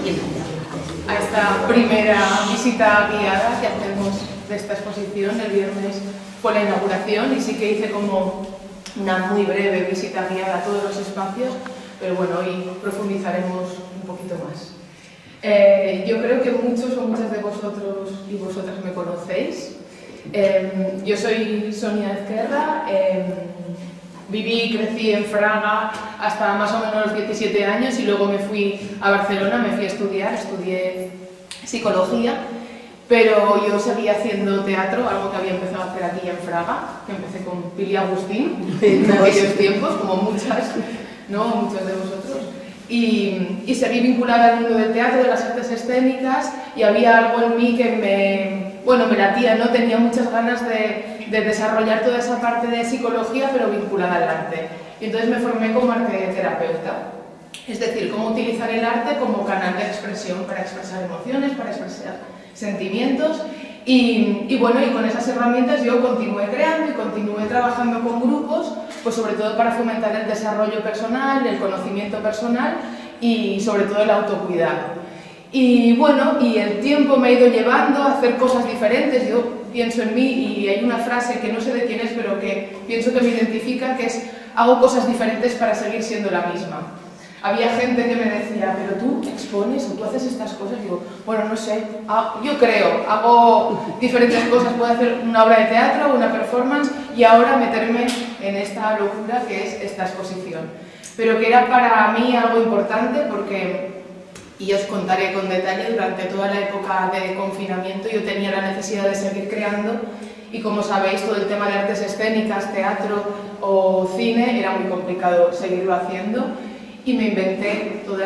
y entenderla. A esta primera visita guiada que hacemos de esta exposición, el viernes fue la inauguración y sí que hice como una muy breve visita guiada a todos los espacios, pero bueno, hoy profundizaremos un poquito más. Yo creo que muchos o muchas de vosotros y vosotras me conocéis. Yo soy Sonia Ezquerra, viví y crecí en Fraga hasta más o menos los 17 años y luego me fui a Barcelona, me fui a estudiar, estudié psicología, pero yo seguía haciendo teatro, algo que había empezado a hacer aquí en Fraga, que empecé con Pili Agustín en aquellos tiempos, como muchas, ¿no? Muchos de vosotros. Y seguí vinculada al mundo del teatro, de las artes escénicas, y había algo en mí que me latía, ¿no? Tenía muchas ganas de desarrollar toda esa parte de psicología, pero vinculada al arte. Y entonces me formé como arteterapeuta, es decir, cómo utilizar el arte como canal de expresión para expresar emociones, para expresar sentimientos. Y con esas herramientas yo continué creando y continué trabajando con grupos, pues sobre todo para fomentar el desarrollo personal, el conocimiento personal y sobre todo el autocuidado. Y bueno, y el tiempo me ha ido llevando a hacer cosas diferentes. Yo pienso en mí y hay una frase que no sé de quién es, pero que pienso que me identifica, que es: hago cosas diferentes para seguir siendo la misma. Había gente que me decía, pero tú expones o tú haces estas cosas. Digo, bueno, no sé, yo creo, hago diferentes cosas, puedo hacer una obra de teatro, una performance y ahora meterme en esta locura que es esta exposición. Pero que era para mí algo importante porque, y os contaré con detalle, durante toda la época de confinamiento yo tenía la necesidad de seguir creando y como sabéis todo el tema de artes escénicas, teatro o cine era muy complicado seguirlo haciendo. Y me inventé todo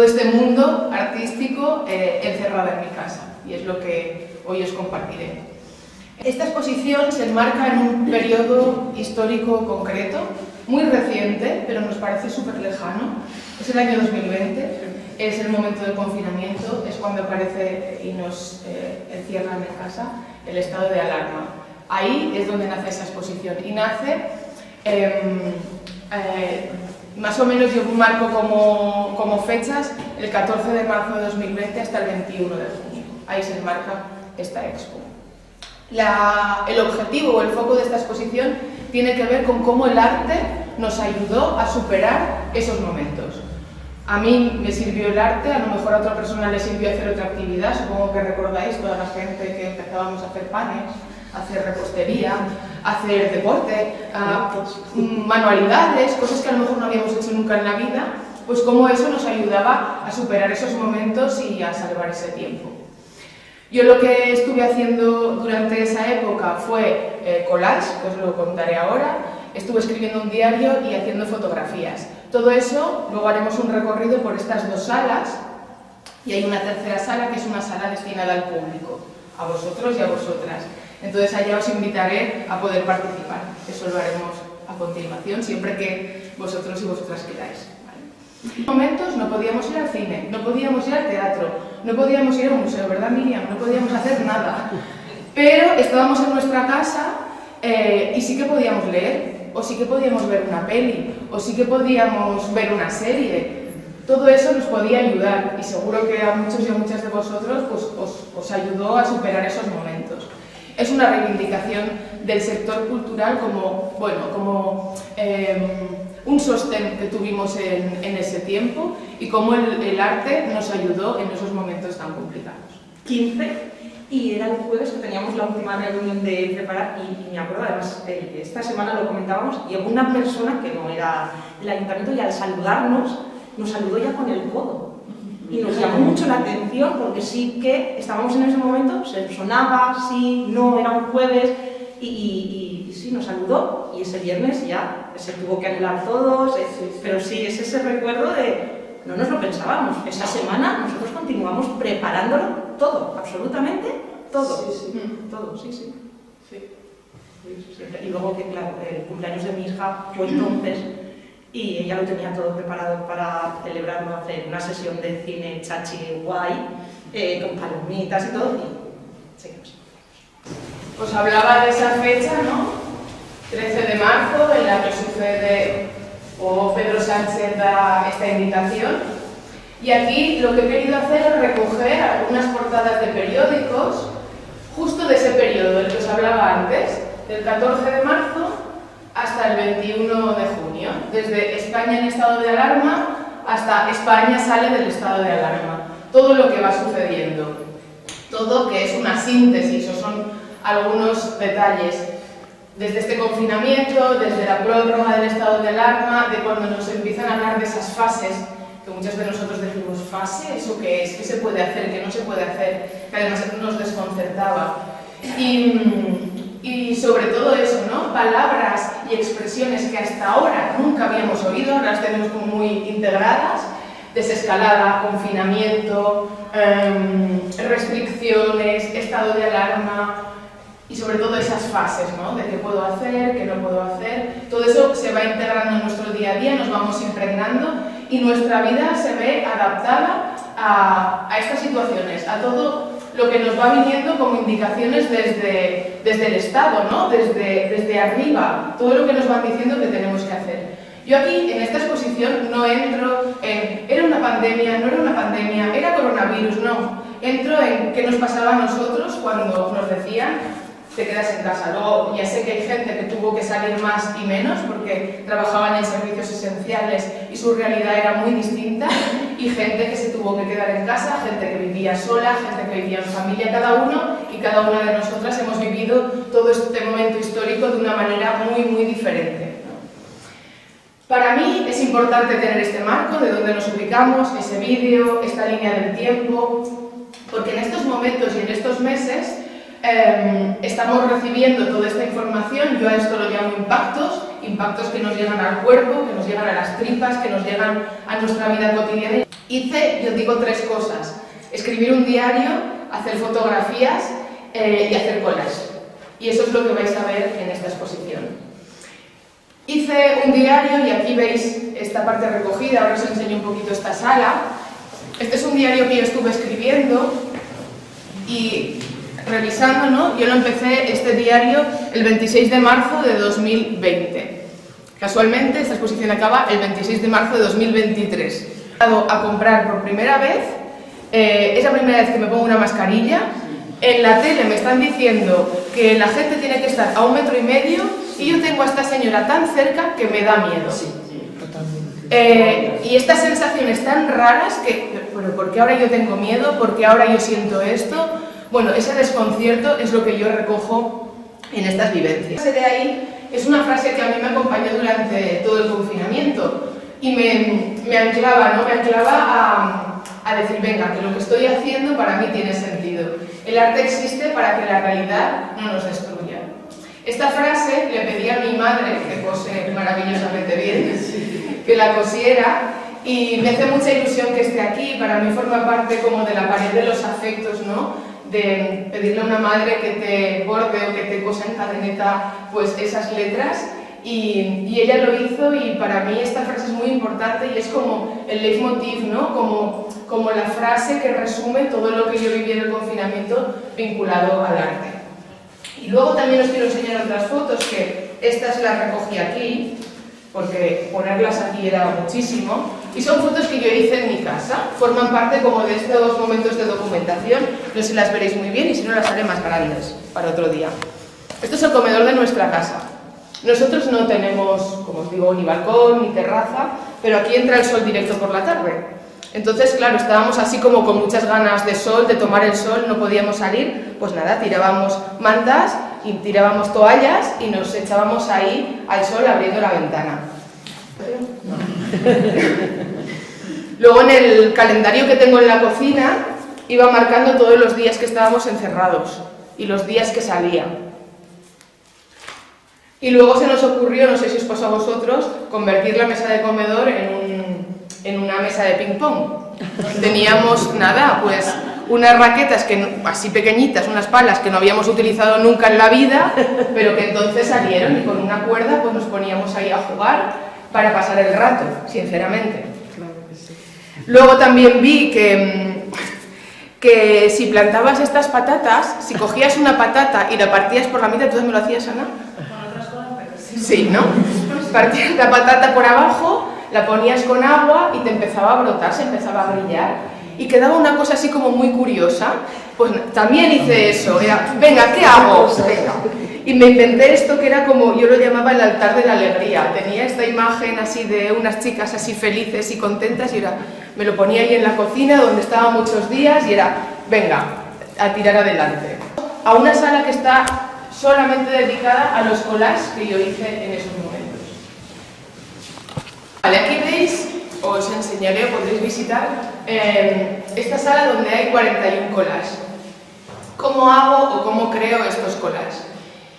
este mundo artístico encerrado en mi casa, y es lo que hoy os compartiré. Esta exposición se enmarca en un periodo histórico concreto, muy reciente, pero nos parece súper lejano. Es el año 2020, es el momento del confinamiento, es cuando aparece y nos encierran en casa el estado de alarma. Ahí es donde nace esa exposición, y nace más o menos yo marco como fechas el 14 de marzo de 2020 hasta el 21 de junio. Ahí se enmarca esta expo. El objetivo o el foco de esta exposición tiene que ver con cómo el arte nos ayudó a superar esos momentos. A mí me sirvió el arte, a lo mejor a otra persona le sirvió hacer otra actividad. Supongo que recordáis toda la gente que empezábamos a hacer panes, a hacer repostería, a hacer deporte, manualidades, cosas que a lo mejor no habíamos hecho nunca en la vida, pues cómo eso nos ayudaba a superar esos momentos y a salvar ese tiempo. Yo lo que estuve haciendo durante esa época fue collage, que os lo contaré ahora. Estuve escribiendo un diario y haciendo fotografías. Todo eso, luego haremos un recorrido por estas dos salas, y hay una tercera sala que es una sala destinada al público, a vosotros y a vosotras. Entonces allá os invitaré a poder participar. Eso lo haremos a continuación, siempre que vosotros y vosotras queráis. En momentos no podíamos ir al cine, no podíamos ir al teatro, no podíamos ir a un museo, ¿verdad, Miriam? No podíamos hacer nada. Pero estábamos en nuestra casa y sí que podíamos leer, o sí que podíamos ver una peli, o sí que podíamos ver una serie. Todo eso nos podía ayudar y seguro que a muchos y a muchas de vosotros pues, os ayudó a superar esos momentos. Es una reivindicación del sector cultural como un sostén que tuvimos en ese tiempo y cómo el arte nos ayudó en esos momentos tan complicados. 15, y era el jueves que teníamos la última reunión de preparar, y me acuerdo además, esta semana lo comentábamos, llegó una persona que no era del ayuntamiento y al saludarnos, nos saludó ya con el codo. Y nos llamó mucho la atención porque sí que estábamos en ese momento, se sonaba, sí, no, era un jueves, y sí, nos saludó, y ese viernes ya se tuvo que anular todo, pero sí, es ese recuerdo de, no nos lo pensábamos, esa semana nosotros continuamos preparándolo todo, absolutamente todo, todo, sí. Y luego que, claro, el cumpleaños de mi hija fue entonces, y ella lo tenía todo preparado para celebrarlo, hacer una sesión de cine chachi guay, con palomitas y todo, y seguimos. Os hablaba de esa fecha, ¿no? 13 de marzo, en la que sucede, o Pedro Sánchez da esta invitación, Y aquí lo que he querido hacer es recoger algunas portadas de periódicos, justo de ese periodo del que os hablaba antes, del 14 de marzo hasta el 21 de junio, desde España en estado de alarma hasta España sale del estado de alarma. Todo lo que va sucediendo, todo que es una síntesis o son algunos detalles, desde este confinamiento, desde la prórroga del estado de alarma, de cuando nos empiezan a hablar de esas fases, que muchos de nosotros decimos, ¿fase? ¿Eso qué es? ¿Qué se puede hacer? ¿Qué no se puede hacer? Que además nos desconcertaba. Y sobre todo eso, ¿no? Palabras y expresiones que hasta ahora nunca habíamos oído, ahora las tenemos como muy integradas: desescalada, confinamiento, restricciones, estado de alarma, y sobre todo esas fases, ¿no? De qué puedo hacer, qué no puedo hacer. Todo eso se va integrando en nuestro día a día, nos vamos impregnando y nuestra vida se ve adaptada a estas situaciones, a todo lo que nos va viniendo como indicaciones desde el Estado, ¿no? Desde arriba, todo lo que nos van diciendo que tenemos que hacer. Yo aquí, en esta exposición, no entro en ¿era una pandemia? ¿No era una pandemia? ¿Era coronavirus? No. Entro en qué nos pasaba a nosotros cuando nos decían te quedas en casa. Luego ya sé que hay gente que tuvo que salir más y menos porque trabajaban en servicios esenciales y su realidad era muy distinta, y gente que se tuvo que quedar en casa, gente que vivía sola, gente que vivía en familia, cada uno y cada una de nosotras hemos vivido todo este momento histórico de una manera muy, muy diferente. Para mí es importante tener este marco de donde nos ubicamos, ese vídeo, esta línea del tiempo, porque en estos momentos y en estos meses estamos recibiendo toda esta información. Yo a esto lo llamo impactos que nos llegan al cuerpo, que nos llegan a las tripas, que nos llegan a nuestra vida cotidiana. Hice, yo digo, 3 cosas: escribir un diario, hacer fotografías y hacer collages. Y eso es lo que vais a ver en esta exposición. Hice un diario y aquí veis esta parte recogida, ahora os enseño un poquito esta sala. Este es un diario que yo estuve escribiendo y revisando, ¿no? Yo lo empecé, este diario, el 26 de marzo de 2020. Casualmente, esta exposición acaba el 26 de marzo de 2023. He ido a comprar por primera vez, es la primera vez que me pongo una mascarilla. En la tele me están diciendo que la gente tiene que estar a 1,5 metros y yo tengo a esta señora tan cerca que me da miedo. Y estas sensaciones tan raras que, ¿pero por qué ahora yo tengo miedo? ¿Por qué ahora yo siento esto? Bueno, ese desconcierto es lo que yo recojo en estas vivencias. De ahí es una frase que a mí me acompañó durante todo el confinamiento y me anclaba, ¿no? Me anclaba a decir, venga, que lo que estoy haciendo para mí tiene sentido. El arte existe para que la realidad no nos destruya. Esta frase le pedí a mi madre, que cose maravillosamente bien, que la cosiera, y me hace mucha ilusión que esté aquí. Para mí forma parte como de la pared de los afectos, ¿no? De pedirle a una madre que te borde o que te cosa en cadeneta pues esas letras, y ella lo hizo, y para mí esta frase es muy importante y es como el leitmotiv, ¿no? Como la frase que resume todo lo que yo viví en el confinamiento vinculado al arte. Y luego también os quiero enseñar otras fotos, que estas las recogí aquí porque ponerlas aquí era muchísimo, y son fotos que yo hice en mi casa, forman parte como de estos momentos de documentación. No sé si las veréis muy bien, y si no las haré más grandes para otro día. Esto es el comedor de nuestra casa. Nosotros no tenemos, como os digo, ni balcón ni terraza, pero aquí entra el sol directo por la tarde. Entonces, claro, estábamos así como con muchas ganas de sol, de tomar el sol, no podíamos salir, pues nada, tirábamos mantas y tirábamos toallas y nos echábamos ahí al sol abriendo la ventana. Luego, en el calendario que tengo en la cocina, iba marcando todos los días que estábamos encerrados y los días que salía. Y luego se nos ocurrió, no sé si os pasó a vosotros, convertir la mesa de comedor en una mesa de ping-pong. Teníamos, nada, pues unas raquetas así pequeñitas, unas palas que no habíamos utilizado nunca en la vida, pero que entonces salieron, y con una cuerda pues nos poníamos ahí a jugar para pasar el rato, sinceramente. Claro que sí. Luego también vi que si plantabas estas patatas, si cogías una patata y la partías por la mitad, ¿tú me lo hacías, Ana? Sí, ¿no? Partías la patata por abajo, la ponías con agua y te empezaba a brotar, se empezaba a brillar. Y quedaba una cosa así como muy curiosa. Pues también hice eso, era, venga, ¿qué hago? Venga. Y me inventé esto que era como, yo lo llamaba el altar de la alegría. Tenía esta imagen así de unas chicas así felices y contentas y era, me lo ponía ahí en la cocina donde estaba muchos días y era, venga, a tirar adelante. A una sala que está solamente dedicada a los collages que yo hice en esos momentos. Vale, aquí veis, os enseñaré, podréis visitar esta sala donde hay 41 collages. ¿Cómo hago o cómo creo estos collages?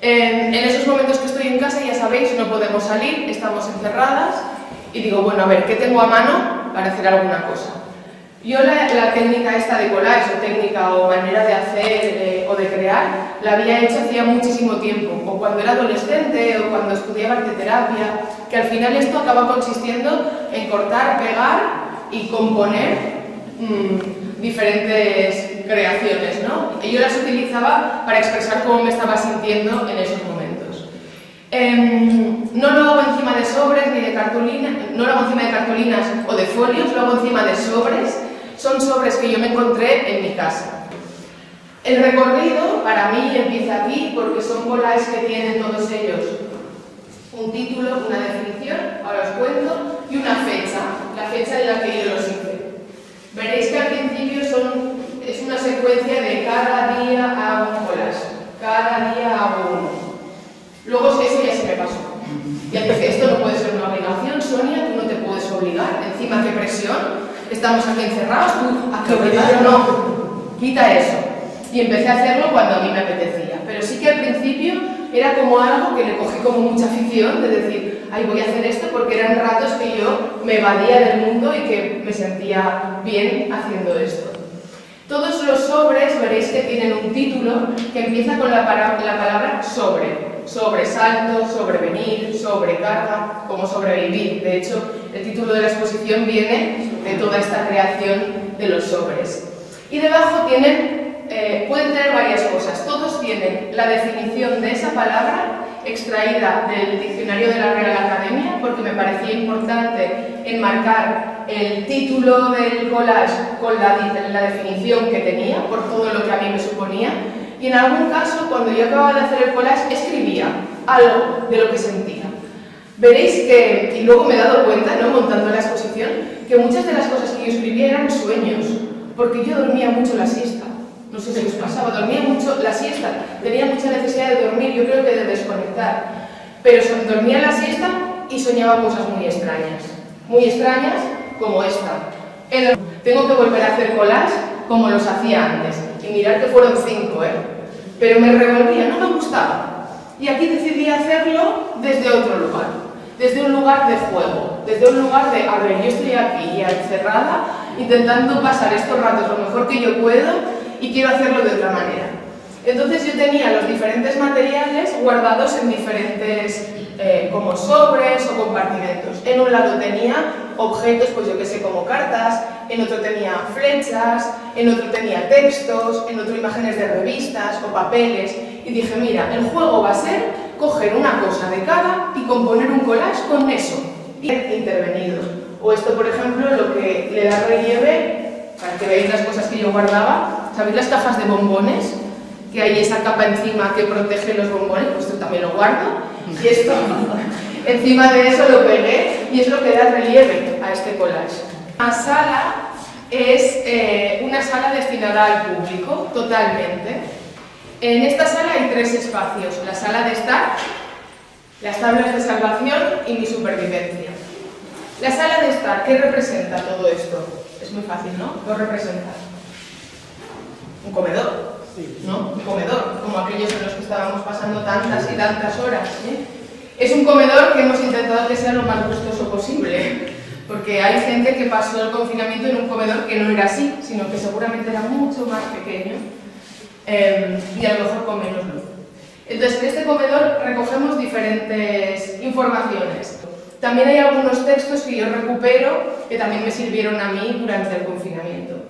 En esos momentos que estoy en casa, ya sabéis, no podemos salir, estamos encerradas y digo, bueno, a ver, ¿qué tengo a mano para hacer alguna cosa? Yo la técnica esta de collage, o técnica o manera de hacer o de crear, la había hecho hacía muchísimo tiempo, o cuando era adolescente o cuando estudiaba arteterapia, que al final esto acaba consistiendo en cortar, pegar y componer diferentes creaciones, ¿no? Y yo las utilizaba para expresar cómo me estaba sintiendo en esos momentos. No lo hago encima de sobres ni de cartulina, no lo hago encima de cartulinas o de folios, lo hago encima de sobres. Son sobres que yo me encontré en mi casa. El recorrido para mí empieza aquí porque son collages que tienen todos ellos un título, una definición, ahora os cuento, y una fecha, la fecha en la que yo los hice. Veréis que al principio es una secuencia de cada día hago un collage, cada día hago uno. Luego eso ya se me pasó. Ya dije, esto no puede ser una obligación, Sonia, tú no te puedes obligar, encima qué presión, estamos aquí encerrados, tú a qué obligar, no, quita eso. Y empecé a hacerlo cuando a mí me apetecía, pero sí que al principio era como algo que le cogí como mucha afición, de decir, ay, voy a hacer esto porque eran ratos que yo me evadía del mundo y que me sentía bien haciendo esto. Todos los sobres veréis que tienen un título que empieza con la palabra sobre. Sobresalto, sobrevenir, sobrecarga, como sobrevivir. De hecho, el título de la exposición viene de toda esta creación de los sobres. Y debajo pueden tener varias cosas. Todos tienen la definición de esa palabra extraída del diccionario de la Real Academia, porque me parecía importante enmarcar el título del collage con la definición que tenía, por todo lo que a mí me suponía. Y en algún caso, cuando yo acababa de hacer el collage, escribía algo de lo que sentía. Veréis que, y luego me he dado cuenta, ¿no?, montando la exposición, que muchas de las cosas que yo escribía eran sueños, porque yo dormía mucho la siesta. No sé si os pasaba, dormía mucho la siesta, tenía mucha necesidad de dormir, yo creo que de desconectar. Pero dormía la siesta y soñaba cosas muy extrañas como esta. Tengo que volver a hacer collage como los hacía antes. Y mirad que fueron 5, pero me revolvía, no me gustaba. Y aquí decidí hacerlo desde otro lugar, desde un lugar de juego, desde un lugar de, a ver, yo estoy aquí ya encerrada, intentando pasar estos ratos lo mejor que yo puedo y quiero hacerlo de otra manera. Entonces yo tenía los diferentes materiales guardados en diferentes como sobres o compartimentos. En un lado tenía objetos, pues yo que sé, como cartas, en otro tenía flechas, en otro tenía textos, en otro imágenes de revistas o papeles. Y dije, mira, el juego va a ser coger una cosa de cada y componer un collage con eso. Y intervenido. O esto, por ejemplo, lo que le da relieve, para que veáis las cosas que yo guardaba. ¿Sabéis las cajas de bombones? Que hay esa capa encima que protege los bombones, pues esto también lo guardo. Y esto, encima de eso lo pegué y es lo que da relieve a este collage. La sala es una sala destinada al público, totalmente. En esta sala hay 3 espacios: la sala de estar, las tablas de salvación y mi supervivencia. La sala de estar, ¿qué representa todo esto? Es muy fácil, ¿no? ¿Qué representa? Un comedor. ¿No? Un comedor, como aquellos en los que estábamos pasando tantas y tantas horas. Es un comedor que hemos intentado que sea lo más gustoso posible, porque hay gente que pasó el confinamiento en un comedor que no era así, sino que seguramente era mucho más pequeño y a lo mejor con menos luz. Entonces, en este comedor recogemos diferentes informaciones. También hay algunos textos que yo recupero que también me sirvieron a mí durante el confinamiento.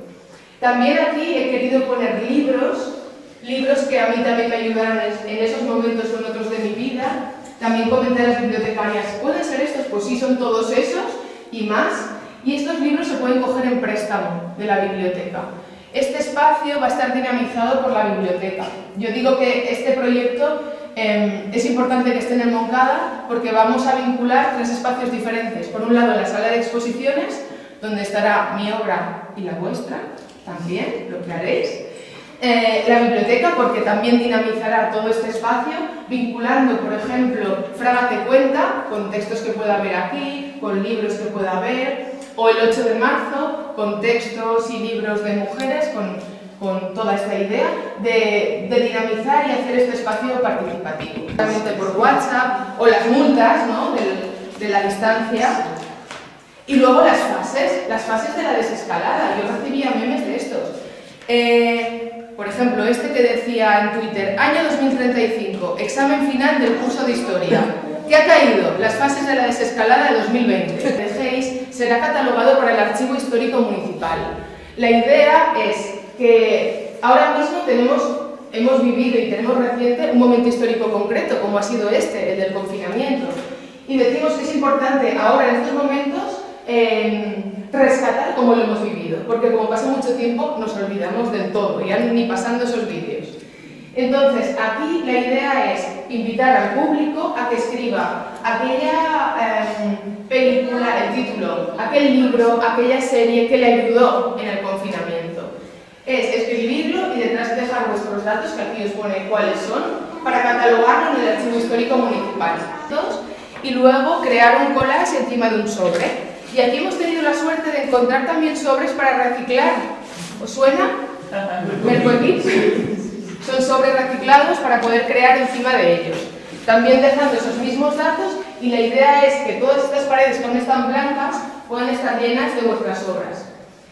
También aquí he querido poner libros que a mí también me ayudaron en esos momentos o en otros de mi vida. También comenté a las bibliotecarias, ¿pueden ser estos? Pues sí, son todos esos. y más, y estos libros se pueden coger en préstamo de la biblioteca. Este espacio va a estar dinamizado por la biblioteca. Yo digo que este proyecto es importante que esté en el Moncada porque vamos a vincular 3 espacios diferentes. Por un lado, la sala de exposiciones, donde estará mi obra y la vuestra, también, lo que haréis. La biblioteca, porque también dinamizará todo este espacio, vinculando, por ejemplo, Fraga te cuenta, con textos que pueda haber aquí, con libros que pueda haber, o el 8 de marzo, con textos y libros de mujeres, con toda esta idea de dinamizar y hacer este espacio participativo. Realmente por WhatsApp, o las multas, ¿no?, de la distancia. Y luego las fases de la desescalada. Yo recibía memes de estos. Por ejemplo, este que decía en Twitter, año 2035, examen final del curso de Historia. ¿Qué ha caído? Las fases de la desescalada de 2020. El GEIS será catalogado para el Archivo Histórico Municipal. La idea es que ahora mismo hemos vivido y tenemos reciente un momento histórico concreto, como ha sido este, el del confinamiento. Y decimos que es importante ahora, en estos momentos, rescatar cómo lo hemos vivido, porque como pasa mucho tiempo nos olvidamos del todo, ya ni pasando esos vídeos. Entonces, aquí la idea es invitar al público a que escriba aquella película, el título, aquel libro, aquella serie que le ayudó en el confinamiento. Es escribirlo y detrás dejar vuestros datos, que aquí os pone cuáles son, para catalogarlo en el Archivo Histórico Municipal. Y luego crear un collage encima de un sobre. Y aquí hemos tenido la suerte de encontrar también sobres para reciclar. ¿Os suena? Mercoekits. Son sobres reciclados para poder crear encima de ellos. También dejando esos mismos datos, y la idea es que todas estas paredes que aún están blancas puedan estar llenas de vuestras obras.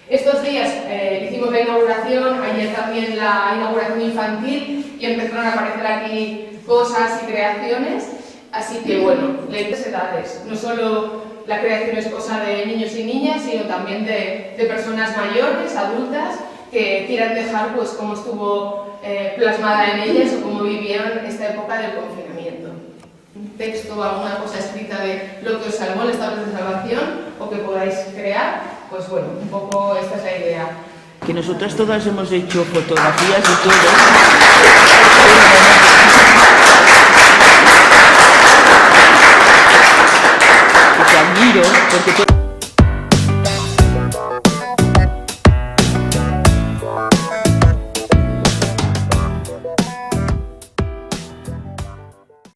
Estos días hicimos la inauguración, ayer también la inauguración infantil, y empezaron a aparecer aquí cosas y creaciones. Así que bueno, las edades, no solo la creación es cosa de niños y niñas, sino también de personas mayores, adultas, que quieran dejar pues cómo estuvo plasmada en ellas o cómo vivieron esta época del confinamiento. Un texto o alguna cosa escrita de lo que os salvó, el estado de salvación, o que podáis crear, pues bueno, un poco esta es la idea. Que nosotras todas hemos hecho fotografías y todo. Que te admiro, porque